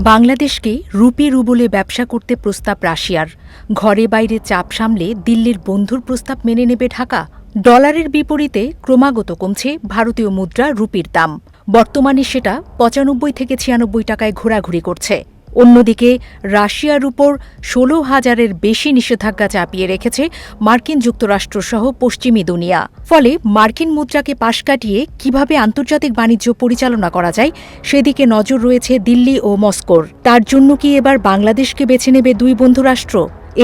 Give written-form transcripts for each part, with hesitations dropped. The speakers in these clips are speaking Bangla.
বাংলাদেশকে রুপি রুবলে ব্যবসা করতে প্রস্তাব রাশিয়ার। ঘরে বাইরে চাপ সামলে দিল্লির বন্ধুর প্রস্তাব মেনে নেবে ঢাকা। ডলারের বিপরীতে ক্রমাগত কমছে ভারতীয় মুদ্রা রুপির দাম। বর্তমানে সেটা ৯৫ থেকে ৯৬ টাকায় ঘোরাঘুরি করছে। অন্যদিকে রাশিয়ার উপর ১৬,০০০-এর বেশি নিষেধাজ্ঞা চাপিয়ে রেখেছে মার্কিন যুক্তরাষ্ট্রসহ পশ্চিমী দুনিয়া। ফলে মার্কিন মুদ্রাকে পাশ কাটিয়ে কিভাবে আন্তর্জাতিক বাণিজ্য পরিচালনা করা যায় সেদিকে নজর রয়েছে দিল্লি ও মস্কোর। তার জন্য কি এবার বাংলাদেশকে বেছে নেবে দুই বন্ধুরাষ্ট্র?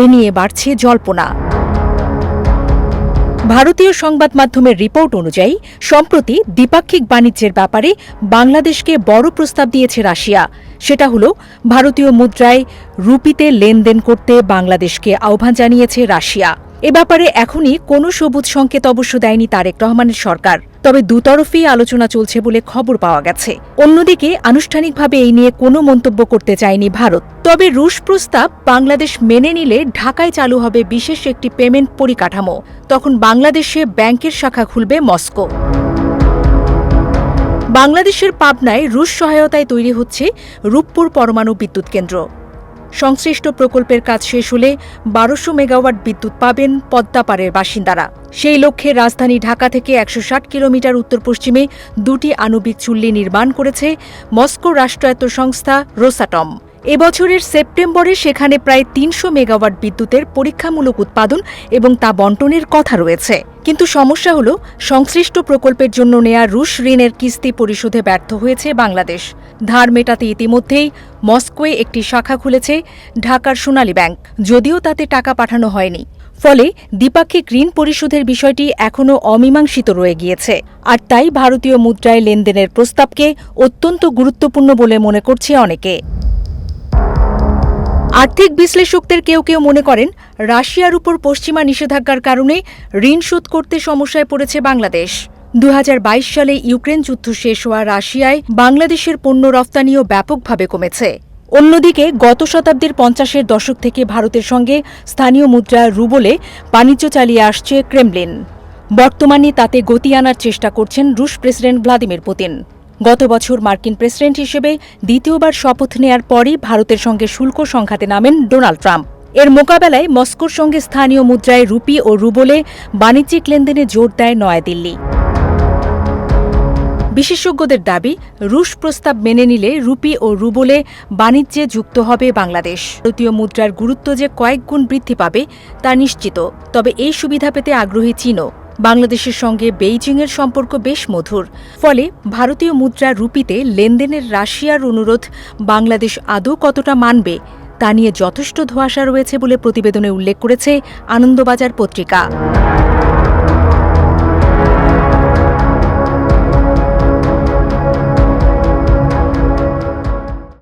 এ নিয়ে বাড়ছে জল্পনা। ভারতীয় সংবাদ মাধ্যমের রিপোর্ট অনুযায়ী সম্প্রতি দ্বিপাক্ষিক বাণিজ্যের ব্যাপারে বাংলাদেশকে বড় প্রস্তাব দিয়েছে রাশিয়া। সেটা হল ভারতীয় মুদ্রায় রুপিতে লেনদেন করতে বাংলাদেশকে আহ্বান জানিয়েছে রাশিয়া। এ ব্যাপারে এখনই কোনো সবুজ সংকেত অবশ্য দেয়নি তারেক রহমানের সরকার। তবে দুতরফেই আলোচনা চলছে বলে খবর পাওয়া গেছে। অন্যদিকে আনুষ্ঠানিকভাবে এই নিয়ে কোনো মন্তব্য করতে চায়নি ভারত। তবে রুশ প্রস্তাব বাংলাদেশ মেনে নিলে ঢাকায় চালু হবে বিশেষ একটি পেমেন্ট পরিকাঠামো। তখন বাংলাদেশে ব্যাংকের শাখা খুলবে মস্কো। বাংলাদেশের পাবনায় রুশ সহায়তায় তৈরি হচ্ছে রূপপুর পরমাণু বিদ্যুৎ কেন্দ্র। সংশ্লিষ্ট প্রকল্পের কাজ শেষ হলে ১২০০ মেগাওয়াট বিদ্যুৎ পাবেন পদ্মাপাড়ের বাসিন্দারা। সেই লক্ষ্যে রাজধানী ঢাকা থেকে ১৬০ কিলোমিটার উত্তর পশ্চিমে দুটি আণবিক চুল্লি নির্মাণ করেছে মস্কো রাষ্ট্রায়ত্ত সংস্থা রোসাটম। এবছরের সেপ্টেম্বরে সেখানে প্রায় ৩০০ মেগাওয়াট বিদ্যুতের পরীক্ষামূলক উৎপাদন এবং তা বণ্টনের কথা রয়েছে। কিন্তু সমস্যা হল সংশ্লিষ্ট প্রকল্পের জন্য নেয়া রুশ ঋণের কিস্তি পরিশোধে ব্যর্থ হয়েছে বাংলাদেশ। ধার মেটাতে ইতিমধ্যেই মস্কোয় একটি শাখা খুলেছে ঢাকার সোনালী ব্যাংক, যদিও তাতে টাকা পাঠানো হয়নি। ফলে দ্বিপাক্ষিক ঋণ পরিশোধের বিষয়টি এখনও অমীমাংসিত রয়ে গিয়েছে। আর তাই ভারতীয় মুদ্রায় লেনদেনের প্রস্তাবকে অত্যন্ত গুরুত্বপূর্ণ বলে মনে করছে অনেকে। আর্থিক বিশ্লেষকদের কেউ কেউ মনে করেন রাশিয়ার উপর পশ্চিমা নিষেধাজ্ঞার কারণে ঋণ শোধ করতে সমস্যায় পড়েছে বাংলাদেশ। ২০২২ সালে ইউক্রেন যুদ্ধ শেষ হওয়া রাশিয়ায় বাংলাদেশের পণ্য রপ্তানিও ব্যাপকভাবে কমেছে। অন্যদিকে গত শতাব্দীর ৫০-এর দশক থেকে ভারতের সঙ্গে স্থানীয় মুদ্রা রুবলে বাণিজ্য চালিয়ে আসছে ক্রেমলিন। বর্তমানে তাতে গতি আনার চেষ্টা করছেন রুশ প্রেসিডেন্ট ভ্লাদিমির পুতিন। গত বছর মার্কিন প্রেসিডেন্ট হিসেবে দ্বিতীয়বার শপথ নেয়ার পরই ভারতের সঙ্গে শুল্ক সংঘাতে নামেন ডোনাল্ড ট্রাম্প। এর মোকাবেলায় মস্কোর সঙ্গে স্থানীয় মুদ্রায় রুপি ও রুবলে বাণিজ্যিক লেনদেনে জোর দেয় নয়াদিল্লি। বিশেষজ্ঞদের দাবি, রুশ প্রস্তাব মেনে নিলে রুপি ও রুবলে বাণিজ্যে যুক্ত হবে বাংলাদেশ। ভারতীয় মুদ্রার গুরুত্ব যে কয়েক গুণ বৃদ্ধি পাবে তা নিশ্চিত। তবে এই সুবিধা পেতে আগ্রহী চীনও। বাংলাদেশের সঙ্গে বেইজিংয়ের সম্পর্ক বেশ মধুর। ফলে ভারতীয় মুদ্রা রুপিতে লেনদেনের রাশিয়ার অনুরোধ বাংলাদেশ আদৌ কতটা মানবে তা নিয়ে যথেষ্ট ধোঁয়াশা রয়েছে বলে প্রতিবেদনে উল্লেখ করেছে আনন্দবাজার পত্রিকা।